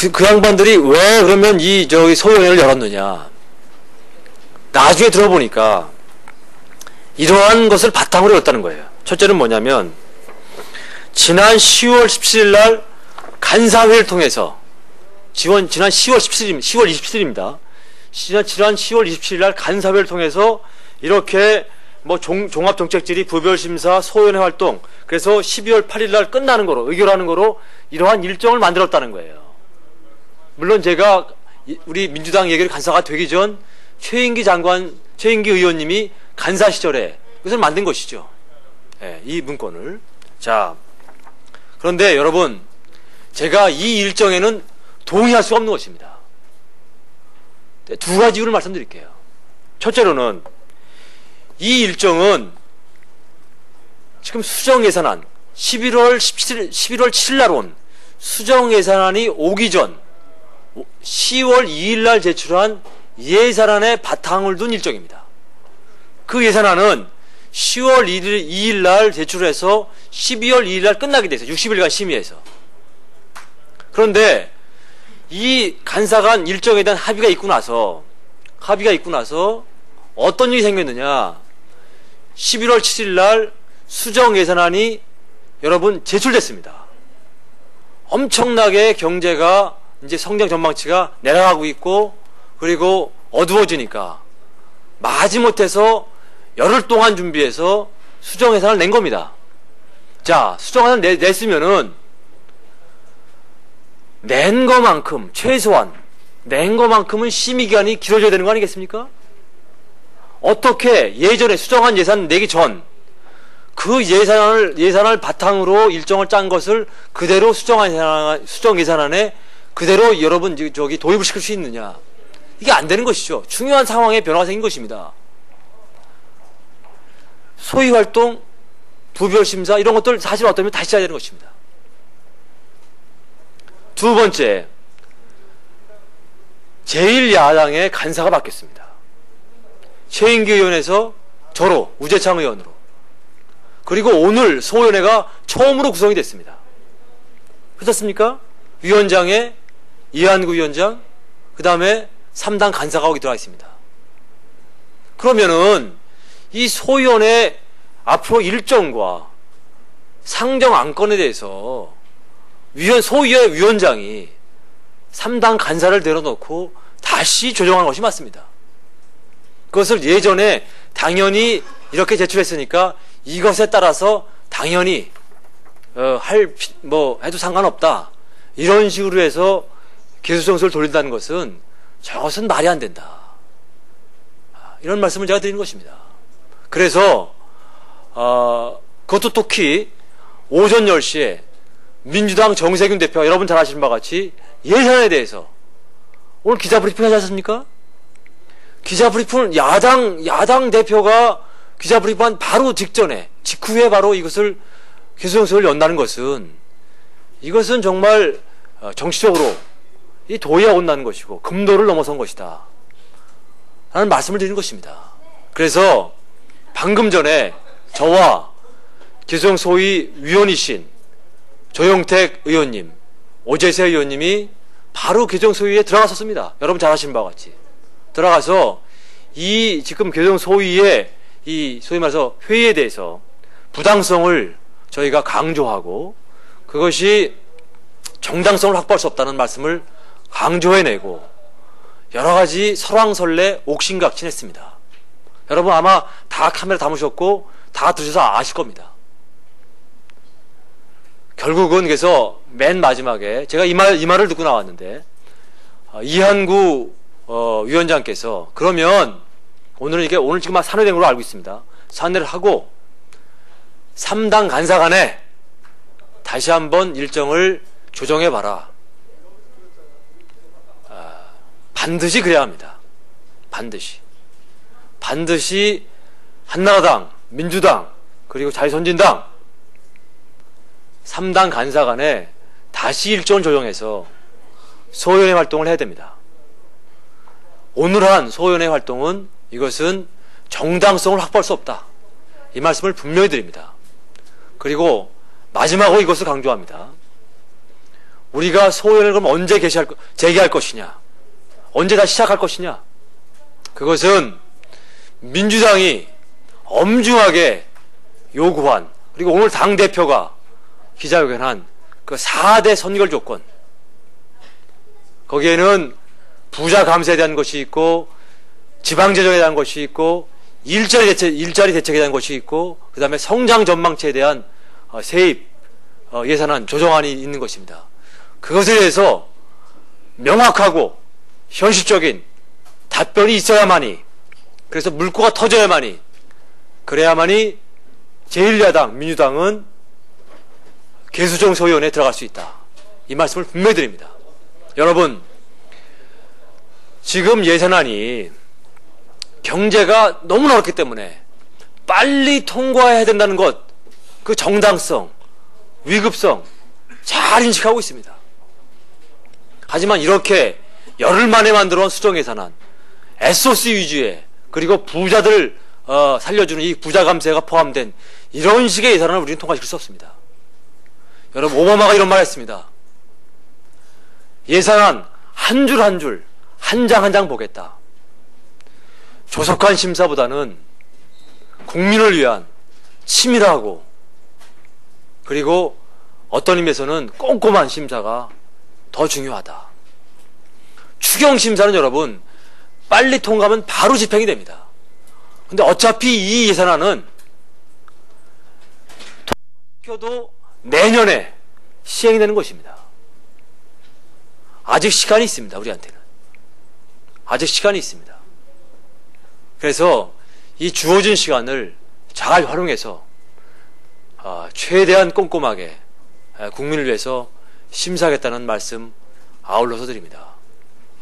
그 양반들이 왜 그러면 소위원회를 열었느냐. 나중에 들어보니까 이러한 것을 바탕으로 열었다는 거예요. 첫째는 뭐냐면, 지난 10월 17일 날 간사회를 통해서, 지난 10월 27일입니다. 지난 10월 27일 날 간사회를 통해서 이렇게 종합정책질의 부별심사 소위원회 활동, 그래서 12월 8일 날 끝나는 거로, 의결하는 거로 이러한 일정을 만들었다는 거예요. 물론 제가 우리 민주당 얘기를 간사가 되기 전 최인기 의원님이 간사 시절에 이것을 만든 것이죠. 네, 이 문건을. 자, 그런데 여러분, 제가 이 일정에는 동의할 수가 없는 것입니다. 두 가지 이유를 말씀드릴게요. 첫째로는 이 일정은 지금 수정예산안 11월 7일 날 온 수정예산안이 오기 전 10월 2일 날 제출한 예산안에 바탕을 둔 일정입니다. 그 예산안은 10월 2일 날 제출해서 12월 2일 날 끝나게 돼 있어요. 60일간 심의해서. 그런데 이 간사간 일정에 대한 합의가 있고 나서 어떤 일이 생겼느냐. 11월 7일 날 수정 예산안이 여러분 제출됐습니다. 엄청나게 경제가 이제 성장 전망치가 내려가고 있고, 그리고 어두워지니까 마지못해서 열흘 동안 준비해서 수정 예산을 낸 겁니다. 자, 수정 예산을 냈으면은 낸 거만큼, 최소한 낸 거만큼은 심의 기간이 길어져야 되는 거 아니겠습니까? 어떻게 예전에 수정한 예산 내기 전 그 예산을 바탕으로 일정을 짠 것을 그대로 수정 예산안에 그대로 여러분 도입을 시킬 수 있느냐. 이게 안 되는 것이죠. 중요한 상황에 변화가 생긴 것입니다. 소위활동, 부별심사 이런 것들 사실 어떠면 다시 해야 되는 것입니다. 두 번째, 제1야당의 간사가 바뀌었습니다. 최인기 의원에서 저로, 우재창 의원으로. 그리고 오늘 소위원회가 처음으로 구성이 됐습니다. 그렇습니까? 위원장에 이한구 위원장, 그 다음에 3당 간사가 거기 들어가 있습니다. 그러면은 이 소위원회 앞으로 일정과 상정 안건에 대해서 소위의 위원장이 3당 간사를 내려놓고 다시 조정하는 것이 맞습니다. 그것을 예전에 당연히 이렇게 제출했으니까 이것에 따라서 당연히 해도 상관없다, 이런 식으로 해서 기소정서를 돌린다는 것은 저것은 말이 안 된다, 이런 말씀을 제가 드리는 것입니다. 그래서 그것도 특히 오전 10시에 민주당 정세균 대표가 여러분 잘 아시는 바와 같이 예산에 대해서 오늘 기자브리핑 하지 않습니까? 기자브리핑을 야당 대표가 기자브리핑한 바로 직후에 바로 이것을 기소정서를 연다는 것은, 이것은 정말 정치적으로 이 도의가 온다는 것이고 금도를 넘어선 것이다 라는 말씀을 드리는 것입니다. 그래서 방금 전에 저와 기소정소위 위원이신 조영택 의원님, 오재세 의원님이 바로 기소정소위에 들어갔었습니다. 여러분 잘 아시는 바와 같이 들어가서 이 지금 기소정소위의 이 소위 말해서 회의에 대해서 부당성을 저희가 강조하고, 그것이 정당성을 확보할 수 없다는 말씀을 강조해내고 여러 가지 설왕설래 옥신각신했습니다. 여러분 아마 다 카메라 담으셨고 다 들으셔서 아실 겁니다. 결국은 그래서 맨 마지막에 제가 이 말을 듣고 나왔는데, 이한구 위원장께서 그러면 오늘 지금 산회된 걸로 알고 있습니다. 산회를 하고 3당 간사 간에 다시 한번 일정을 조정해봐라. 반드시 그래야 합니다. 반드시 한나라당, 민주당, 그리고 자유선진당 3당 간사 간에 다시 일정을 조정해서 소위원회 활동을 해야 됩니다. 오늘 한 소위원회 활동은 이것은 정당성을 확보할 수 없다, 이 말씀을 분명히 드립니다. 그리고 마지막으로 이것을 강조합니다. 우리가 소위원회를 그럼 언제 재개할 것이냐? 언제 다시 시작할 것이냐? 그것은 민주당이 엄중하게 요구한, 그리고 오늘 당대표가 기자회견한 그 4대 선결 조건, 거기에는 부자 감세에 대한 것이 있고, 지방재정에 대한 것이 있고, 일자리 대책에 대한 것이 있고, 그 다음에 성장 전망치에 대한 세입 예산안 조정안이 있는 것입니다. 그것에 대해서 명확하고 현실적인 답변이 있어야만이, 그래서 물꼬가 터져야만이, 그래야만이 제1야당 민주당은 개수정 소위원회에 들어갈 수 있다. 이 말씀을 분명히 드립니다. 여러분, 지금 예산안이 경제가 너무나 어렵기 때문에 빨리 통과해야 된다는 것, 그 정당성, 위급성 잘 인식하고 있습니다. 하지만 이렇게 열흘 만에 만들어온 수정예산안, SOC 위주의, 그리고 부자들 살려주는 이 부자 감세가 포함된 이런 식의 예산안을 우리는 통과시킬 수 없습니다. 여러분, 오바마가 이런 말 했습니다. 예산안 한 줄 한 줄, 한 장 한 장 보겠다. 조속한 심사보다는 국민을 위한 치밀하고, 그리고 어떤 의미에서는 꼼꼼한 심사가 더 중요하다. 추경 심사는 여러분 빨리 통과하면 바로 집행이 됩니다. 근데 어차피 이 예산안은 통과시켜도 내년에 시행이 되는 것입니다. 아직 시간이 있습니다. 우리한테는 아직 시간이 있습니다. 그래서 이 주어진 시간을 잘 활용해서 최대한 꼼꼼하게 국민을 위해서 심사하겠다는 말씀 아울러서 드립니다.